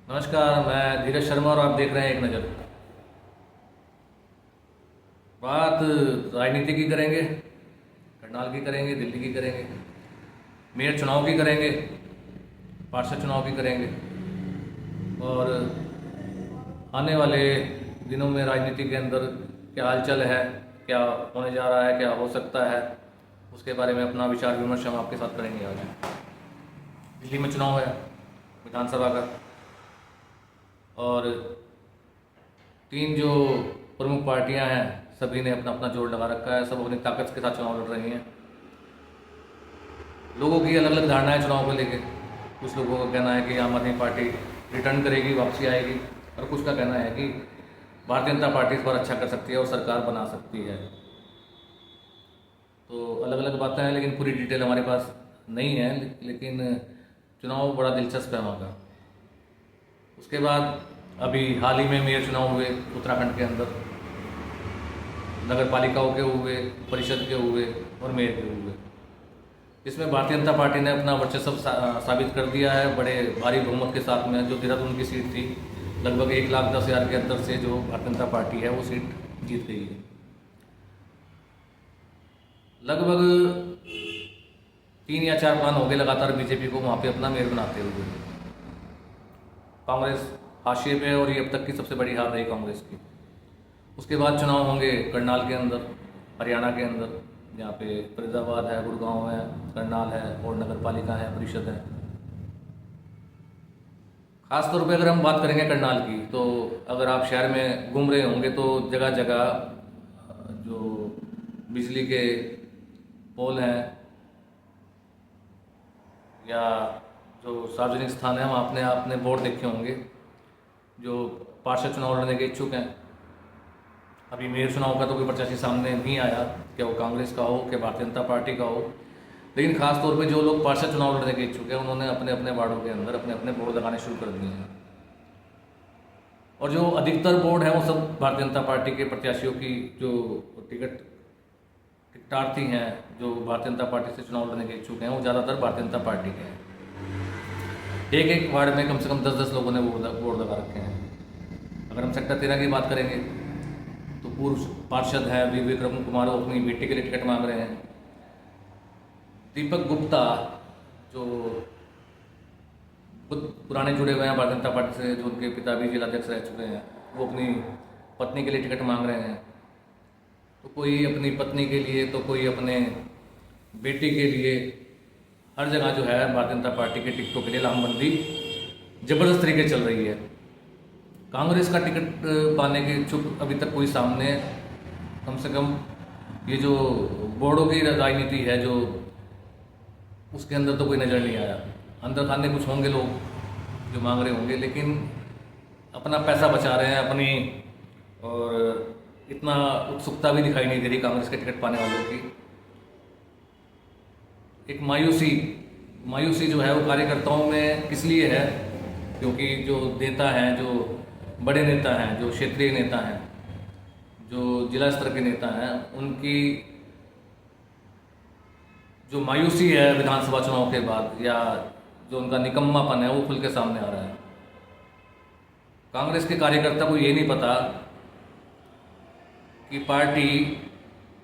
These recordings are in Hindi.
नमस्कार, मैं धीरज शर्मा और आप देख रहे हैं एक नज़र। बात राजनीति की करेंगे, करनाल की करेंगे, दिल्ली की करेंगे, मेयर चुनाव की करेंगे, पार्षद चुनाव की करेंगे और आने वाले दिनों में राजनीति के अंदर क्या हलचल है, क्या होने जा रहा है, क्या हो सकता है, उसके बारे में अपना विचार विमर्श हम आपके साथ करेंगे आज। दिल्ली में चुनाव है विधानसभा का और तीन जो प्रमुख पार्टियां हैं सभी ने अपना अपना जोर लगा रखा है। सब अपनी ताकत के साथ चुनाव लड़ रही हैं। लोगों की अलग अलग धारणाएं चुनाव को लेके। कुछ लोगों का कहना है कि आम आदमी पार्टी रिटर्न करेगी, वापसी आएगी, और कुछ का कहना है कि भारतीय जनता पार्टी इस बार अच्छा कर सकती है और सरकार बना सकती है। तो अलग अलग बातें हैं, लेकिन पूरी डिटेल हमारे पास नहीं है। लेकिन चुनाव बड़ा दिलचस्प है वहाँ का। उसके बाद अभी हाल ही में मेयर चुनाव हुए उत्तराखंड के अंदर, नगर पालिकाओं के हुए, परिषद के हुए और मेयर के हुए। इसमें भारतीय जनता पार्टी ने अपना वर्चस्व साबित कर दिया है बड़े भारी बहुमत के साथ में। जो देहरादून की सीट थी, लगभग 1,10,000 के अंतर से जो भारतीय जनता पार्टी है वो सीट जीत गई है। लगभग 3 या 4 प्लान हो गए लगातार बीजेपी को वहाँ पे अपना मेयर बनाते हुए। कांग्रेस हाशिए पे, और ये अब तक की सबसे बड़ी हार रही कांग्रेस की। उसके बाद चुनाव होंगे करनाल के अंदर, हरियाणा के अंदर, जहाँ पे फरीदाबाद है, गुड़गांव है, करनाल है और नगर पालिका है, परिषद है। खास तौर पे अगर हम बात करेंगे करनाल की, तो अगर आप शहर में घूम रहे होंगे तो जगह जगह जो बिजली के पोल हैं या जो सार्वजनिक स्थान है वहाँ अपने आपने बोर्ड देखे होंगे। जो पार्षद चुनाव लड़ने के इच्छुक हैं, अभी मेयर चुनाव का तो कोई प्रत्याशी सामने नहीं आया, क्या वो कांग्रेस का हो, क्या भारतीय जनता पार्टी का हो, लेकिन खास तौर पे जो लोग पार्षद चुनाव लड़ने के इच्छुक हैं उन्होंने अपने अपने वार्डों के अंदर अपने अपने बोर्ड लगाने शुरू कर दिए हैं। और जो अधिकतर बोर्ड हैं वो सब भारतीय जनता पार्टी के प्रत्याशियों की जो टिकटार्थी हैं, जो भारतीय जनता पार्टी से चुनाव लड़ने के इच्छुक हैं, वो ज़्यादातर भारतीय जनता पार्टी के हैं। एक एक वार्ड में कम से कम 10-10 लोगों ने बोर्ड लगा रखे हैं। अगर हम सेक्टर 13 की बात करेंगे तो पूर्व पार्षद है वी विक्रम कुमार, वो अपनी बेटी के लिए टिकट मांग रहे हैं। दीपक गुप्ता जो खुद पुराने जुड़े हुए हैं भारतीय जनता पार्टी से, जो उनके पिता भी जिलाध्यक्ष रह चुके हैं, वो अपनी पत्नी के लिए टिकट मांग रहे हैं। तो कोई अपनी पत्नी के लिए, तो कोई अपने बेटी के लिए, हर जगह जो है भारतीय जनता पार्टी के टिकटों के लिए लामबंदी जबरदस्त तरीके चल रही है। कांग्रेस का टिकट पाने के इच्छुक अभी तक कोई सामने, कम से कम ये जो बोर्डों की राजनीति है जो, उसके अंदर तो कोई नज़र नहीं आया। अंदर खाने कुछ होंगे लोग जो मांग रहे होंगे, लेकिन अपना पैसा बचा रहे हैं अपनी, और इतना उत्सुकता भी दिखाई नहीं दे रही कांग्रेस के टिकट पाने वालों की। एक मायूसी जो है वो कार्यकर्ताओं में किस लिए है, क्योंकि जो नेता हैं, जो बड़े नेता हैं, जो क्षेत्रीय नेता हैं, जो जिला स्तर के नेता हैं, उनकी जो मायूसी है विधानसभा चुनाव के बाद, या जो उनका निकम्मापन है, वो खुल के सामने आ रहा है। कांग्रेस के कार्यकर्ता को ये नहीं पता कि पार्टी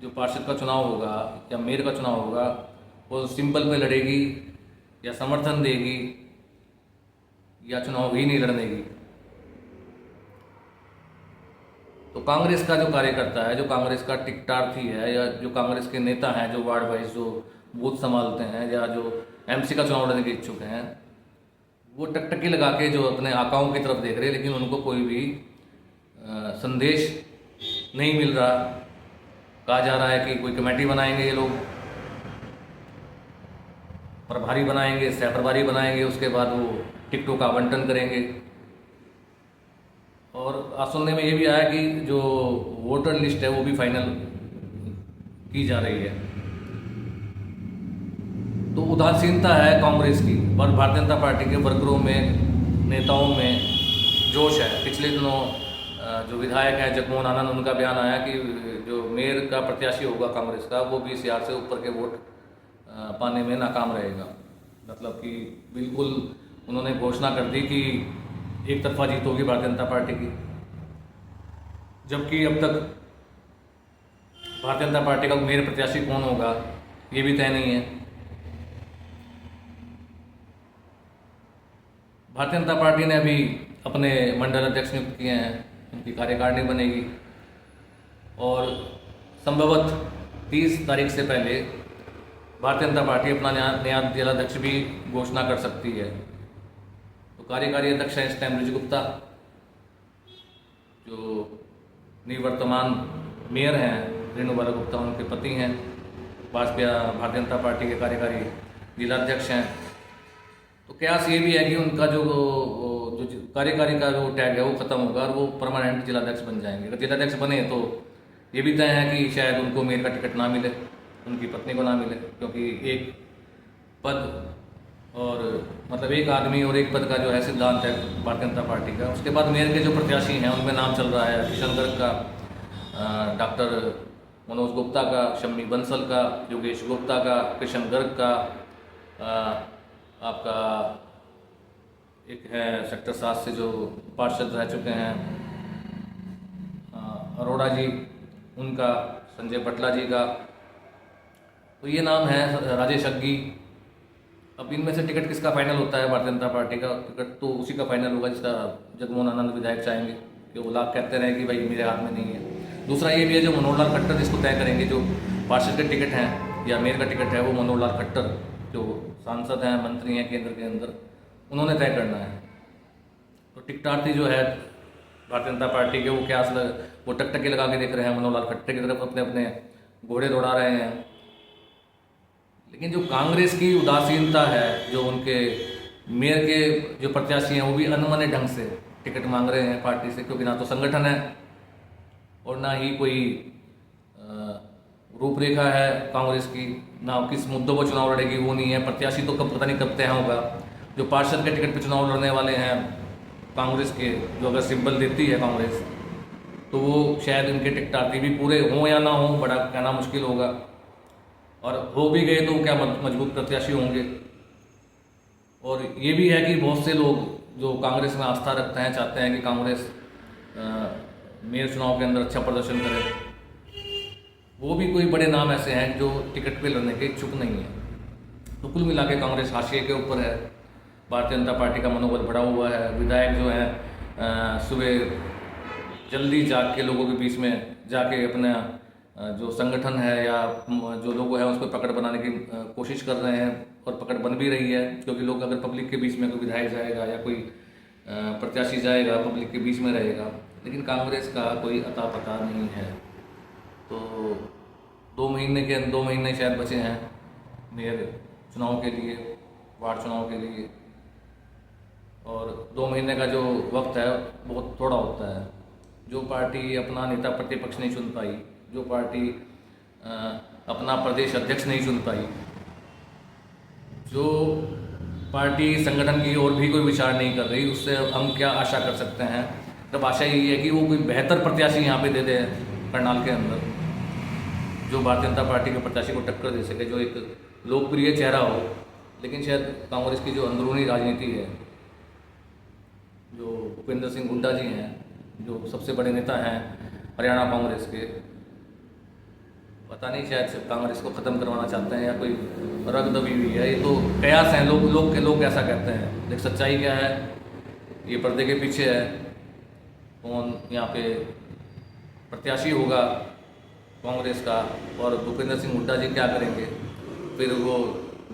जो पार्षद का चुनाव होगा या मेयर का चुनाव होगा वो सिंपल पे लड़ेगी या समर्थन देगी या चुनाव ही नहीं लड़ने देगी। तो कांग्रेस का जो कार्यकर्ता है, जो कांग्रेस का टिकटार्थी है, या जो कांग्रेस के नेता हैं जो वार्ड वाइज जो बूथ संभालते हैं, या जो एमसी का चुनाव लड़ने के इच्छुक हैं, वो टकटकी लगा के जो अपने आकाओं की तरफ देख रहे हैं, लेकिन उनको कोई भी संदेश नहीं मिल रहा। कहा जा रहा है कि कोई कमेटी बनाएंगे ये लोग, प्रभारी बनाएंगे, सह प्रभारी बनाएंगे, उसके बाद वो टिकटों का आवंटन करेंगे। और सुनने में ये भी आया कि जो वोटर लिस्ट है वो भी फाइनल की जा रही है। तो उदासीनता है कांग्रेस की, और भारतीय जनता पार्टी के वर्करों में, नेताओं में जोश है। पिछले दिनों जो विधायक हैं जगमोहन आनंद, उनका बयान आया कि जो मेयर का प्रत्याशी होगा कांग्रेस का, वो 20,000 से ऊपर के वोट पाने में नाकाम रहेगा। मतलब कि बिल्कुल उन्होंने घोषणा कर दी कि एक तरफा जीत होगी भारतीय जनता पार्टी की, जबकि अब तक भारतीय जनता पार्टी का मेयर प्रत्याशी कौन होगा ये भी तय नहीं है। भारतीय जनता पार्टी ने अभी अपने मंडल अध्यक्ष नियुक्त किए हैं, उनकी कार्यकारिणी बनेगी और संभवतः 30 तारीख से पहले भारतीय जनता पार्टी अपना नया जिलाध्यक्ष भी घोषणा कर सकती है। तो कार्यकारी अध्यक्ष हैं इस टाइम ऋजु गुप्ता, जो निवर्तमान मेयर हैं रेणु बाला गुप्ता, उनके पति हैं, भारतीय जनता पार्टी के कार्यकारी जिलाध्यक्ष हैं। तो कयास ये भी है कि उनका जो कार्यकारी का जो टैग है वो खत्म होगा और वो परमानेंट जिलाध्यक्ष बन जाएंगे। अगर जिलाध्यक्ष बने तो ये भी तय है कि शायद उनको मेयर का टिकट ना मिले, उनकी पत्नी को ना मिले, क्योंकि एक पद और मतलब एक आदमी और एक पद का जो है सिद्धांत है भारतीय जनता पार्टी का। उसके बाद मेयर के जो प्रत्याशी हैं उनमें नाम चल रहा है किशन गर्ग का, डॉक्टर मनोज गुप्ता का, शम्मी बंसल का, योगेश गुप्ता का, किशन गर्ग का, आपका एक है सेक्टर 7 से जो पार्षद रह चुके हैं अरोड़ा जी, उनका, संजय पटला जी का। तो ये नाम है राजेश अग्गी। अब इनमें से टिकट किसका फाइनल होता है भारतीय जनता पार्टी का टिकट, तो उसी का फाइनल होगा जिसका जगमोहन आनंद विधायक चाहेंगे, कि वो लाभ कहते रहे कि भाई मेरे हाथ में नहीं है। दूसरा ये भी है जो मनोहर लाल खट्टर जिसको तय करेंगे, जो पार्षद के टिकट हैं या मेयर का टिकट है, वो मनोहर लाल खट्टर जो सांसद हैं, मंत्री हैं केंद्र के अंदर, उन्होंने तय करना है। तो टिकटार्थी जो है भारतीय जनता पार्टी के वो क्या वो टकटकी लगा के देख रहे हैं मनोहर लाल खट्टर की तरफ, अपने अपने घोड़े दौड़ा रहे हैं। लेकिन जो कांग्रेस की उदासीनता है, जो उनके मेयर के जो प्रत्याशी हैं वो भी अनमने ढंग से टिकट मांग रहे हैं पार्टी से, क्योंकि ना तो संगठन है और ना ही कोई रूपरेखा है कांग्रेस की, ना किस मुद्दों पर चुनाव लड़ेगी वो नहीं है। प्रत्याशी तो कब पता नहीं कब तय होगा। जो पार्षद के टिकट पर चुनाव लड़ने वाले हैं कांग्रेस के, जो अगर सिंबल देती है कांग्रेस, तो वो शायद उनके टिकटार्थी भी पूरे हों या ना हों, बड़ा कहना मुश्किल होगा। और हो भी गए तो क्या मजबूत प्रत्याशी होंगे। और ये भी है कि बहुत से लोग जो कांग्रेस में आस्था रखते हैं, चाहते हैं कि कांग्रेस मेयर चुनाव के अंदर अच्छा प्रदर्शन करे, वो भी कोई बड़े नाम ऐसे हैं जो टिकट पे लड़ने के इच्छुक नहीं है। तो कुल मिला के कांग्रेस हाशिए के ऊपर है, भारतीय जनता पार्टी का मनोबल बढ़ा हुआ है। विधायक जो हैं सुबह जल्दी जाग के लोगों के बीच में जाके अपना जो संगठन है या जो लोग हैं उस पर पकड़ बनाने की कोशिश कर रहे हैं, और पकड़ बन भी रही है। क्योंकि लोग अगर पब्लिक के बीच में कोई विधायक जाएगा या कोई प्रत्याशी जाएगा, पब्लिक के बीच में रहेगा, लेकिन कांग्रेस का कोई अता पता नहीं है। तो 2 महीने शायद बचे हैं मेयर चुनाव के लिए, वार्ड चुनाव के लिए, और 2 महीने का जो वक्त है बहुत थोड़ा होता है। जो पार्टी अपना नेता प्रतिपक्ष नहीं चुन पाई, जो पार्टी अपना प्रदेश अध्यक्ष नहीं चुन पाई, जो पार्टी संगठन की और भी कोई विचार नहीं कर रही, उससे हम क्या आशा कर सकते हैं। तब आशा यही है कि वो कोई बेहतर प्रत्याशी यहाँ पे दे दे करनाल के अंदर, जो भारतीय जनता पार्टी के प्रत्याशी को टक्कर दे सके, जो एक लोकप्रिय चेहरा हो। लेकिन शायद कांग्रेस की जो अंदरूनी राजनीति है, जो भूपेंद्र सिंह हुड्डा जी हैं, जो सबसे बड़े नेता हैं हरियाणा कांग्रेस के, पता नहीं शायद कांग्रेस को ख़त्म करवाना चाहते हैं या कोई रग दबी हुई है। ये तो कयास हैं, लोग ऐसा कहते हैं। लेकिन सच्चाई क्या है, ये पर्दे के पीछे है। कौन यहाँ पे प्रत्याशी होगा कांग्रेस का, और भूपेंद्र सिंह हुड्डा जी क्या करेंगे, फिर वो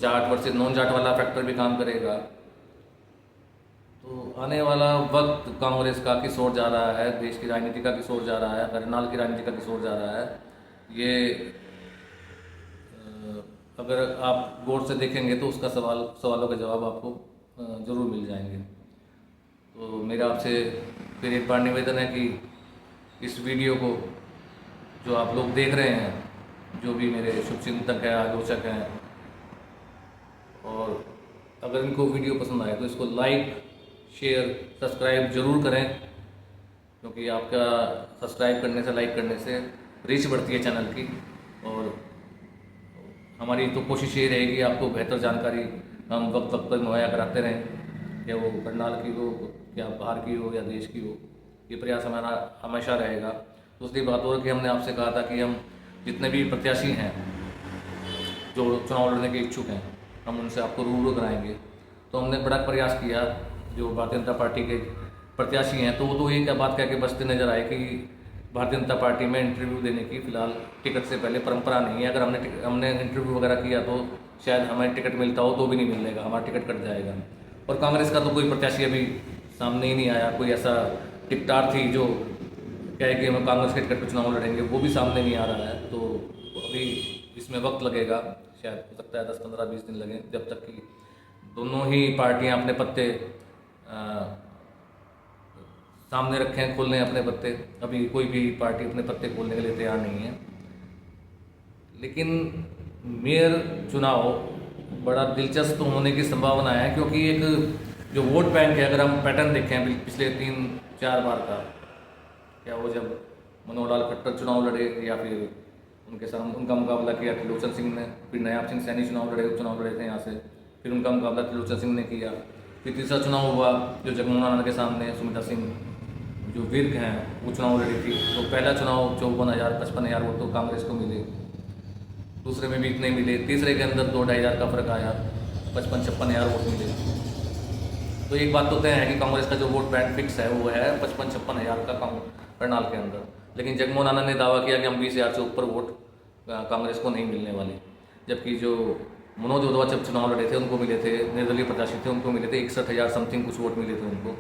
जाट वर्सेस नॉन जाट वाला फैक्टर भी काम करेगा। तो आने वाला वक्त कांग्रेस का किस ओर जा रहा है, देश की राजनीति का किस ओर जा रहा है, करनाल की राजनीति का किस ओर जा रहा है, ये अगर आप गौर से देखेंगे तो उसका सवालों के जवाब आपको ज़रूर मिल जाएंगे। तो मेरा आपसे फिर एक बार निवेदन है कि इस वीडियो को जो आप लोग देख रहे हैं, जो भी मेरे शुभचिंतक हैं, आलोचक हैं, और अगर इनको वीडियो पसंद आए तो इसको लाइक, शेयर, सब्सक्राइब ज़रूर करें, क्योंकि आपका सब्सक्राइब करने से, लाइक करने से रीच बढ़ती है चैनल की। और हमारी तो कोशिश ये रहेगी आपको बेहतर जानकारी हम वक्त पर मुहैया कराते रहें। या वो करनाल की हो या बाहर की हो या देश की हो, ये प्रयास हमारा हमेशा रहेगा। दूसरी बात और कि हमने आपसे कहा था कि हम जितने भी प्रत्याशी हैं जो चुनाव लड़ने के इच्छुक हैं, हम उनसे आपको रूबरू कराएंगे। तो हमने बड़ा प्रयास किया, जो भारतीय जनता पार्टी के प्रत्याशी हैं तो वो तो एक बात कह के बचते नजर आए कि भारतीय जनता पार्टी में इंटरव्यू देने की फ़िलहाल टिकट से पहले परंपरा नहीं है। अगर हमने इंटरव्यू वगैरह किया तो शायद हमें टिकट मिलता हो तो भी नहीं मिलेगा, हमारा टिकट कट जाएगा। और कांग्रेस का तो कोई प्रत्याशी अभी सामने ही नहीं आया, कोई ऐसा टिकटार्थी जो कहे कि हम कांग्रेस के टिकट पर चुनाव लड़ेंगे, वो भी सामने नहीं आ रहा है। तो अभी इसमें वक्त लगेगा, शायद हो सकता है 10, 15, 20 दिन लगे, जब तक कि दोनों ही पार्टियां अपने पत्ते सामने रखें, खोल लें अपने पत्ते। अभी कोई भी पार्टी अपने पत्ते खोलने के लिए तैयार नहीं है। लेकिन मेयर चुनाव बड़ा दिलचस्प होने की संभावना है, क्योंकि एक जो वोट बैंक है, अगर हम पैटर्न देखें पिछले 3-4 बार का, क्या वो जब मनोहर लाल खट्टर चुनाव लड़े या फिर उनका मुकाबला किया त्रिलोचन सिंह ने, फिर नयाब सिंह सैनी चुनाव लड़े थे यहाँ से, फिर उनका मुकाबला त्रिलोचन सिंह ने किया, फिर तीसरा चुनाव हुआ जो जगमोहन आनंद के सामने सुमित्रा सिंह जो विर्क हैं वो चुनाव लड़ी थी। तो पहला चुनाव 54,000-55,000 वोट तो कांग्रेस को मिले, दूसरे में भी इतने मिले, तीसरे के अंदर 2-2.5 हज़ार का फर्क आया, 55-56,000 वोट मिले। तो एक बात तो तय है कि कांग्रेस का जो वोट बैंक फिक्स है वो है 55-56,000 का करनाल के अंदर। लेकिन जगमोहन आनंद ने दावा किया कि हम 20,000 से ऊपर वोट कांग्रेस को नहीं मिलने वाले, जबकि जो मनोज ओधवा जब चुनाव लड़े थे उनको मिले थे, निर्दलीय प्रत्याशी थे उनको मिले थे 61,000 समथिंग कुछ वोट मिले थे उनको।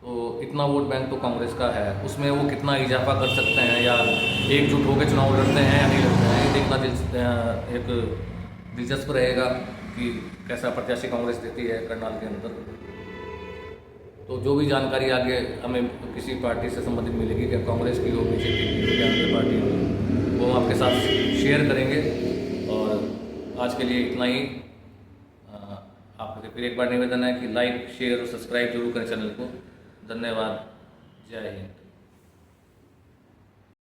तो इतना वोट बैंक तो कांग्रेस का है, उसमें वो कितना इजाफा कर सकते हैं या एकजुट होकर चुनाव लड़ते हैं या नहीं लड़ते हैं, ये देखना एक दिलचस्प रहेगा कि कैसा प्रत्याशी कांग्रेस देती है करनाल के अंदर। तो जो भी जानकारी आगे हमें किसी पार्टी से संबंधित मिलेगी, क्या कांग्रेस की हो, बीजेपी की हो या अन्य पार्टी हो, वो हम आपके साथ शेयर करेंगे। और आज के लिए इतना ही। आपसे फिर एक बार निवेदन है कि लाइक, शेयर और सब्सक्राइब जरूर करें चैनल को। धन्यवाद। जय हिंद।